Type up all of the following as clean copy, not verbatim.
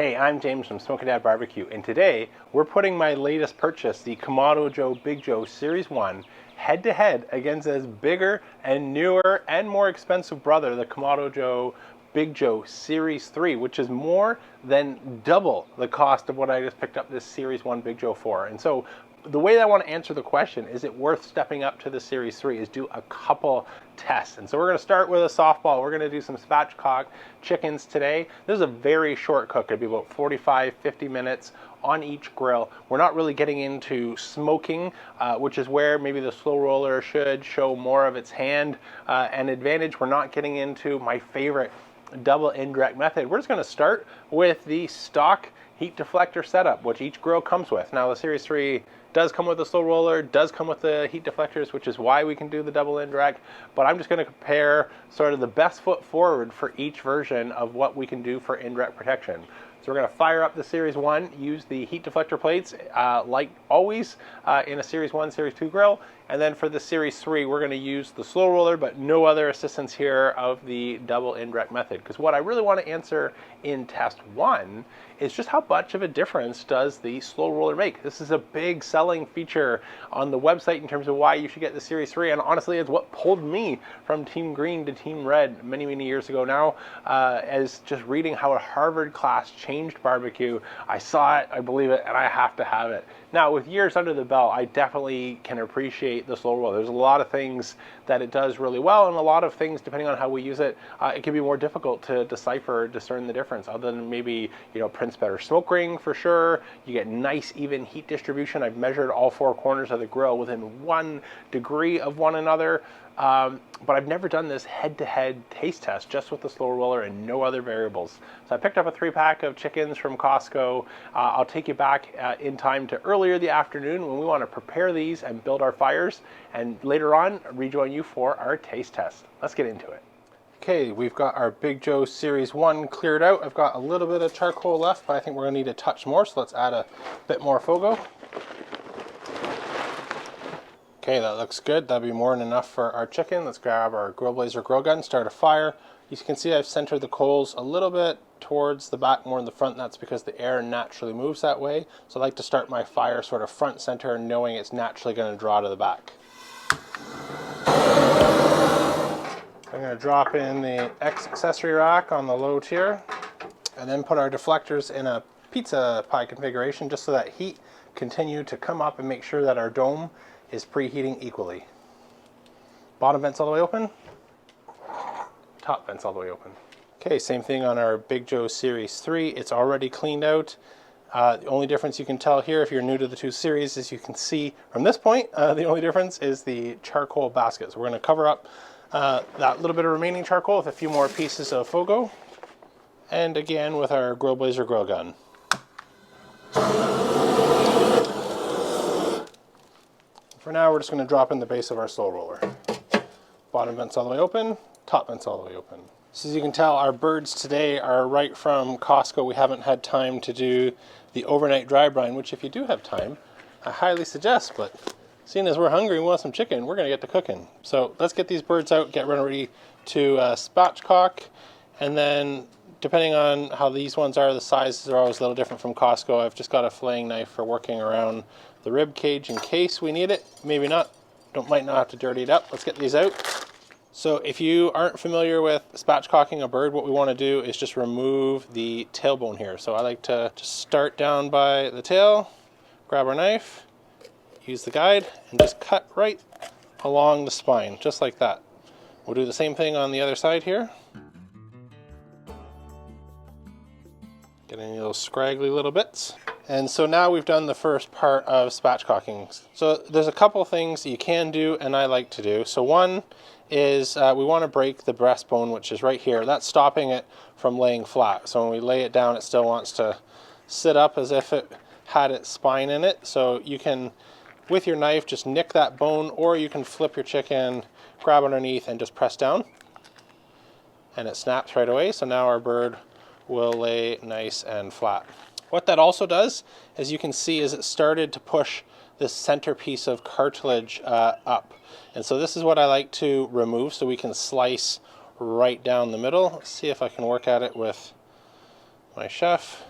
Hey, I'm James from Smokin' Dad Barbecue, and today we're putting my latest purchase, the Kamado Joe Big Joe Series 1, head to head against his bigger and newer and more expensive brother, the Kamado Joe Big Joe Series 3, which is more than double the cost of what I just picked up this Series 1 Big Joe for. And so the way that I want to answer the question, is it worth stepping up to the Series 3, is do a couple tests. And so we're going to start with a softball. We're going to do some spatchcock chickens today. This is a very short cook. It'd be about 45-50 minutes on each grill. We're not really getting into smoking, which is where maybe the SloRoller should show more of its hand and advantage. We're not getting into my favorite double indirect method. We're just going to start with the stock heat deflector setup, which each grill comes with. Now the Series 3 does come with the SloRoller, does come with the heat deflectors, which is why we can do the double indirect, but I'm just going to compare sort of the best foot forward for each version of what we can do for indirect protection. So we're going to fire up the Series 1, use the heat deflector plates like always in a Series 1, Series 2 grill, and then for the Series 3 we're going to use the SloRoller, but no other assistance here of the double indirect method. Because what I really want to answer in test 1 is just how much of a difference does the SloRoller make. This is a big selling feature on the website in terms of why you should get the Series 3, and honestly it's what pulled me from Team Green to Team Red many years ago now, as just reading how a Harvard class changed barbecue. I saw it, I believe it, and I have to have it. Now with years under the belt, I definitely can appreciate the SloRoller. There's a lot of things that it does really well, and a lot of things, depending on how we use it, it can be more difficult to decipher, discern the difference, other than maybe, you know, prints better smoke ring for sure. You get nice even heat distribution. I've measured all four corners of the grill within 1 degree of one another. But I've never done this head-to-head taste test just with the SloRoller and no other variables. So I picked up a 3-pack of chickens from Costco. I'll take you back in time to earlier the afternoon when we want to prepare these and build our fires, and later on rejoin you for our taste test. Let's get into it. Okay, we've got our Big Joe Series 1 cleared out. I've got a little bit of charcoal left, but I think we're going to need a touch more, so let's add a bit more Fogo. Okay, that looks good. That'll be more than enough for our chicken. Let's grab our grill blazer grill gun, start a fire. You can see I've centered the coals a little bit towards the back, more in the front. That's because the air naturally moves that way. So I like to start my fire sort of front center, knowing it's naturally going to draw to the back. I'm going to drop in the accessory rack on the low tier, and then put our deflectors in a pizza pie configuration, just so that heat continue to come up and make sure that our dome is preheating equally. Bottom vents all the way open, top vents all the way open. Okay, same thing on our Big Joe Series 3. It's already cleaned out. The only difference you can tell here if you're new to the two series is you can see from this point, the only difference is the charcoal basket. So we're going to cover up that little bit of remaining charcoal with a few more pieces of Fogo, and again with our grill blazer grill gun. For now, we're just going to drop in the base of our SloRoller. Bottom vents all the way open, top vents all the way open. So as you can tell, our birds today are right from Costco. We haven't had time to do the overnight dry brine, which if you do have time, I highly suggest, but seeing as we're hungry and we want some chicken, we're going to get to cooking. So let's get these birds out, get ready to spatchcock, and then depending on how these ones are, the sizes are always a little different from Costco. I've just got a filleting knife for working around the rib cage in case we need it. Maybe not. Might not have to dirty it up. Let's get these out. So if you aren't familiar with spatchcocking a bird, what we want to do is just remove the tailbone here. So I like to just start down by the tail, grab our knife, use the guide, and just cut right along the spine, just like that. We'll do the same thing on the other side here. Get any of those scraggly little bits. And so now we've done the first part of spatchcocking. So there's a couple things you can do and I like to do. So one is we want to break the breastbone, which is right here. That's stopping it from laying flat. So when we lay it down, it still wants to sit up as if it had its spine in it. So you can, with your knife, just nick that bone, or you can flip your chicken, grab underneath and just press down. And it snaps right away. So now our bird will lay nice and flat. What that also does, as you can see, is it started to push this centerpiece of cartilage up. And so this is what I like to remove so we can slice right down the middle. Let's see if I can work at it with my chef.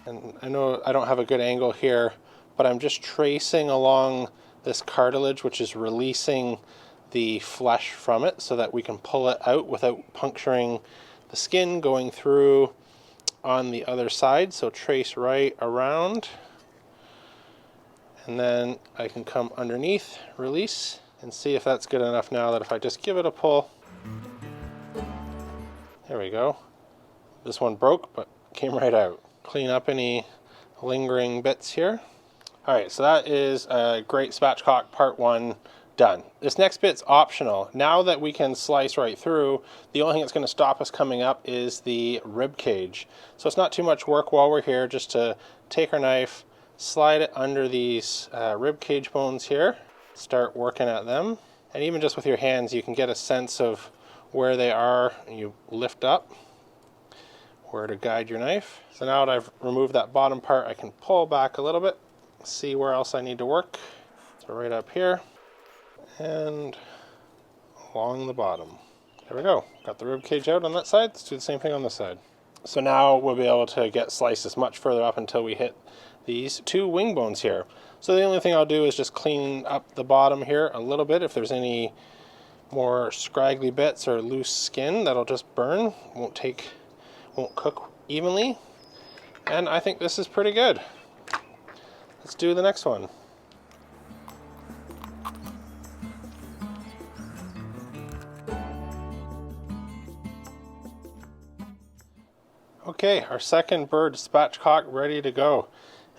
And I know I don't have a good angle here, but I'm just tracing along this cartilage, which is releasing the flesh from it so that we can pull it out without puncturing the skin going through on the other side. So trace right around, and then I can come underneath, release, and see if that's good enough now that if I just give it a pull, there we go. This one broke, but came right out. Clean up any lingering bits here. All right, so that is a great spatchcock part 1 done. This next bit's optional. Now that we can slice right through, the only thing that's going to stop us coming up is the rib cage. So it's not too much work while we're here just to take our knife, slide it under these rib cage bones here, start working at them. And even just with your hands, you can get a sense of where they are. You lift up, where to guide your knife. So now that I've removed that bottom part, I can pull back a little bit, see where else I need to work. So right up here and along the bottom. There we go. Got the rib cage out on that side. Let's do the same thing on this side. So now we'll be able to get slices much further up until we hit these 2 wing bones here. So the only thing I'll do is just clean up the bottom here a little bit. If there's any more scraggly bits or loose skin, that'll just burn. Won't cook evenly. And I think this is pretty good. Let's do the next one. Okay, our second bird spatchcock ready to go.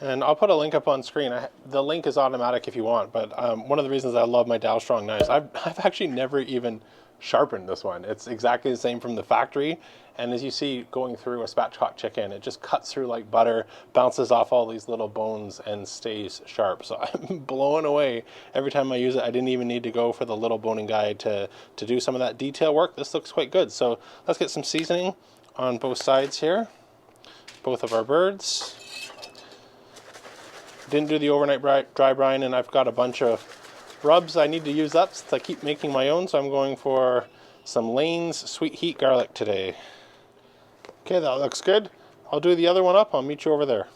And I'll put a link up on screen. The link is automatic if you want, but one of the reasons I love my Dow Strong knives, I've actually never even sharpened this one. It's exactly the same from the factory. And as you see going through a spatchcock chicken, it just cuts through like butter, bounces off all these little bones and stays sharp. So I'm blown away every time I use it. I didn't even need to go for the little boning guide to do some of that detail work. This looks quite good. So let's get some seasoning on both sides here. Both of our birds. Didn't do the overnight dry brine, and I've got a bunch of rubs I need to use up since I keep making my own, so I'm going for some Lane's Sweet Heat Garlic today. Okay, that looks good. I'll do the other one up. I'll meet you over there.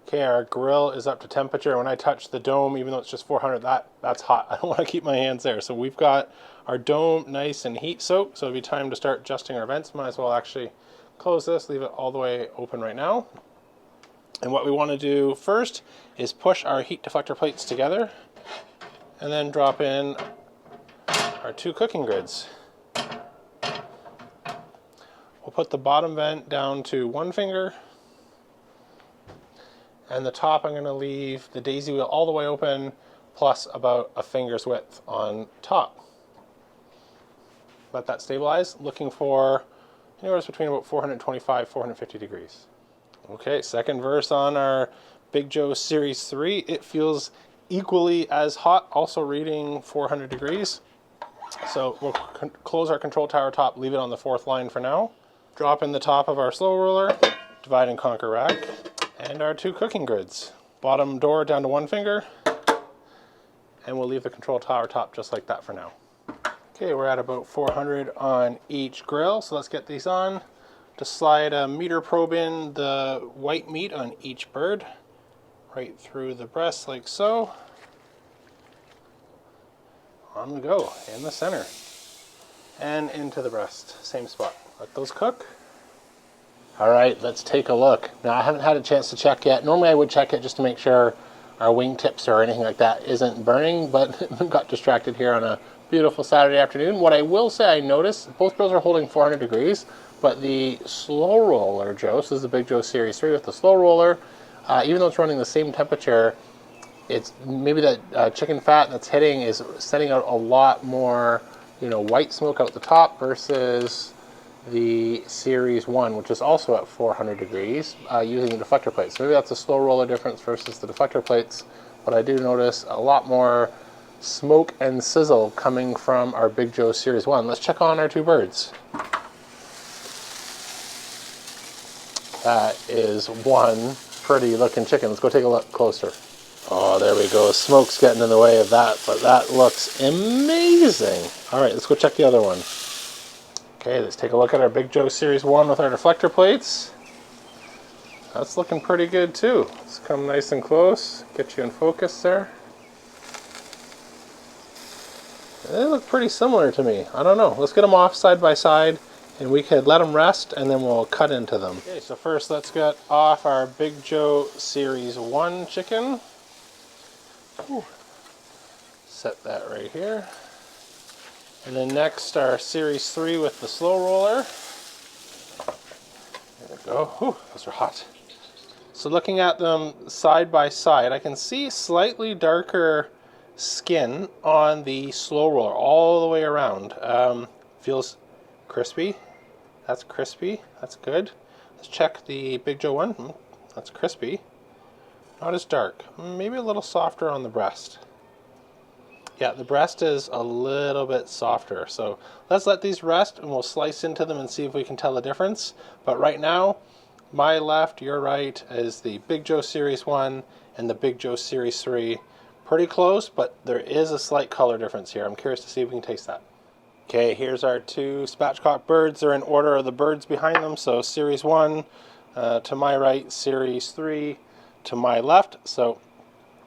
Okay, our grill is up to temperature. When I touch the dome, even though it's just 400, that's hot. I don't want to keep my hands there. So we've got our dome nice and heat soaked, so it'll be time to start adjusting our vents. Might as well actually close this, leave it all the way open right now. And what we want to do first is push our heat deflector plates together and then drop in our 2 cooking grids. We'll put the bottom vent down to 1 finger, and the top I'm going to leave the daisy wheel all the way open, plus about a finger's width on top. Let that stabilize, looking for anywhere between about 425, 450 degrees. Okay, second verse on our Big Joe Series 3. It feels equally as hot, also reading 400 degrees. So we'll close our control tower top, leave it on the 4th line for now. Drop in the top of our SloRoller, divide and conquer rack, and our 2 cooking grids. Bottom door down to 1 finger, and we'll leave the control tower top just like that for now. Okay, we're at about 400 on each grill, so let's get these on. Just slide a meter probe in the white meat on each bird, right through the breast like so. On we go, in the center. And into the breast, same spot. Let those cook. All right, let's take a look. Now, I haven't had a chance to check yet. Normally I would check it just to make sure our wing tips or anything like that isn't burning, but got distracted here on a beautiful Saturday afternoon. What I will say I noticed, both grills are holding 400 degrees, but the SloRoller Joe, so this is the Big Joe Series 3 with the SloRoller, even though it's running the same temperature, it's maybe that chicken fat that's hitting is sending out a lot more, white smoke out the top versus the Series 1, which is also at 400 degrees, using the deflector plates. So maybe that's a SloRoller difference versus the deflector plates, but I do notice a lot more smoke and sizzle coming from our Big Joe Series 1. Let's check on our 2 birds. That is one pretty looking chicken. Let's go take a look closer. Oh, there we go. Smoke's getting in the way of that, but that looks amazing. All right, let's go check the other one. Okay, let's take a look at our Big Joe Series 1 with our deflector plates. That's looking pretty good too. Let's come nice and close, get you in focus there. They look pretty similar to me. I don't know. Let's get them off side by side and we could let them rest and then we'll cut into them. Okay, so first let's get off our Big Joe Series 1 chicken. Ooh. Set that right here. And then next our Series 3 with the SloRoller. There we go. Ooh, those are hot. So looking at them side by side, I can see slightly darker skin on the SloRoller all the way around. Feels crispy. That's crispy. That's good. Let's check the Big Joe one. That's crispy. Not as dark. Maybe a little softer on the breast. Yeah, the breast is a little bit softer. So let's let these rest and we'll slice into them and see if we can tell the difference. But right now, my left, your right is the Big Joe Series 1 and the Big Joe Series 3. Pretty close, but there is a slight color difference here. I'm curious to see if we can taste that. Okay, here's our two Spatchcock birds. They're in order of the birds behind them. So Series 1 to my right, Series 3 to my left. So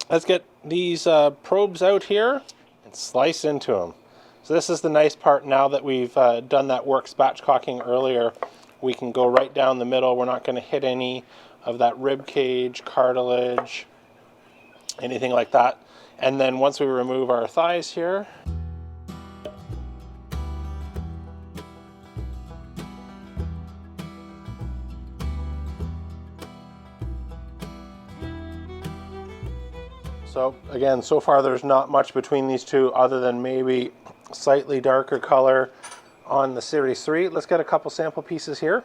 let's get these probes out here and slice into them. So this is the nice part now that we've done that work spatchcocking earlier. We can go right down the middle. We're not going to hit any of that rib cage, cartilage, anything like that. And then once we remove our thighs here, so again, so far there's not much between these two other than maybe slightly darker color on the Series 3. Let's get a couple sample pieces here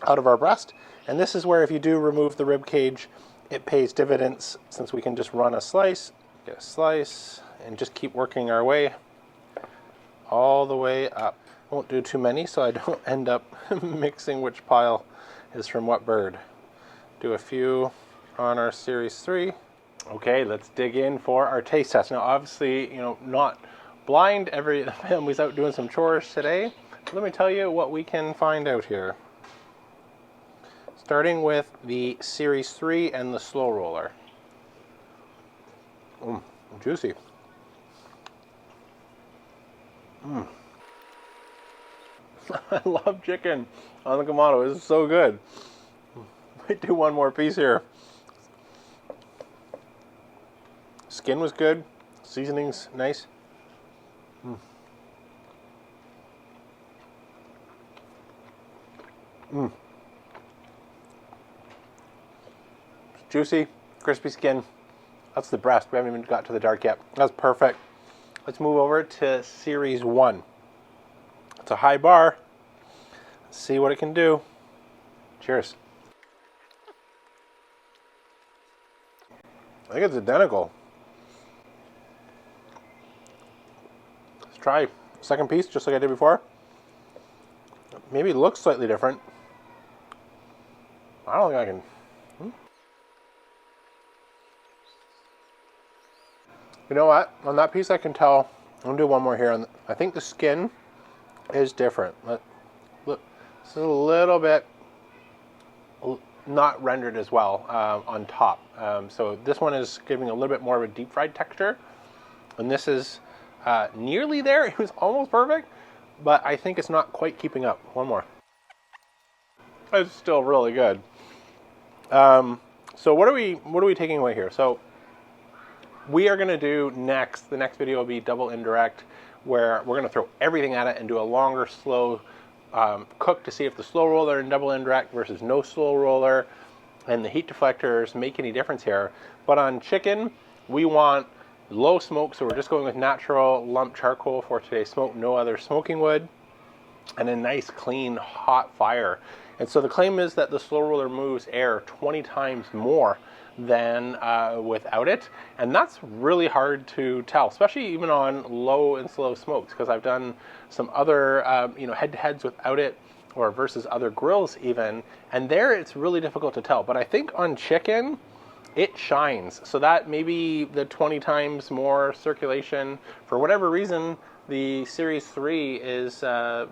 out of our breast. And this is where if you do remove the rib cage, it pays dividends since we can just run a slice, get a slice, and just keep working our way all the way up. Won't do too many so I don't end up mixing which pile is from what bird. Do a few on our Series 3. Okay, let's dig in for our taste test. Now obviously, not blind, the family's out doing some chores today. Let me tell you what we can find out here. Starting with the Series 3 and the SloRoller. Juicy. I love chicken on the Kamado. This is so good. Might do one more piece here. Skin was good. Seasoning's nice. Juicy, crispy skin. That's the breast. We haven't even got to the dark yet. That's perfect. Let's move over to Series 1. It's a high bar. Let's see what it can do. Cheers. I think it's identical. Let's try second piece just like I did before. Maybe it looks slightly different. I don't think I can. You know what? On that piece I can tell. I'm going to do one more here. I think the skin is different. Look, this is a little bit not rendered as well on top. So this one is giving a little bit more of a deep fried texture. And this is nearly there. It was almost perfect. But I think it's not quite keeping up. One more. It's still really good. So what are we taking away here? So we are going to do next, the next video will be double indirect, where we're going to throw everything at it and do a longer slow cook to see if the SloRoller and double indirect versus no SloRoller and the heat deflectors make any difference here. But on chicken, we want low smoke, so we're just going with natural lump charcoal for today's smoke, no other smoking wood, and a nice clean hot fire. And so the claim is that the SloRoller moves air 20 times more than without it, and that's really hard to tell, especially even on low and slow smokes, because I've done some other head-to-heads without it or versus other grills even, and there it's really difficult to tell. But I think on chicken it shines, so that maybe the 20 times more circulation, for whatever reason, The Series 3 is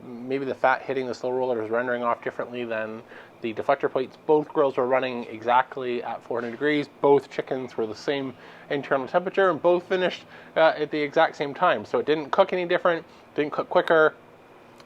maybe the fat hitting the slow roller is rendering off differently than the deflector plates. Both grills were running exactly at 400 degrees. Both chickens were the same internal temperature, and both finished at the exact same time. So it didn't cook any different, didn't cook quicker.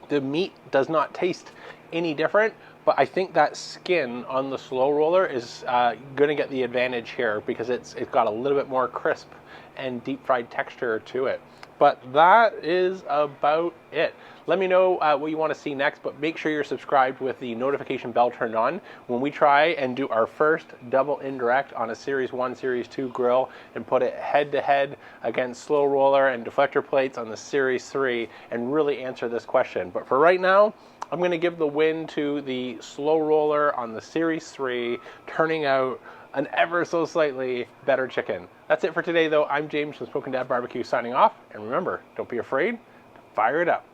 The meat does not taste any different, but I think that skin on the slow roller is going to get the advantage here because it's got a little bit more crisp and deep fried texture to it. But that is about it. Let me know what you want to see next, but make sure you're subscribed with the notification bell turned on when we try and do our first double indirect on a Series 1, Series 2 grill and put it head-to-head against slow roller and deflector plates on the Series 3 and really answer this question. But for right now, I'm going to give the win to the slow roller on the Series 3, turning out an ever so slightly better chicken. That's it for today, though. I'm James from Smokin' Dad Barbecue signing off. And remember, don't be afraid to fire it up.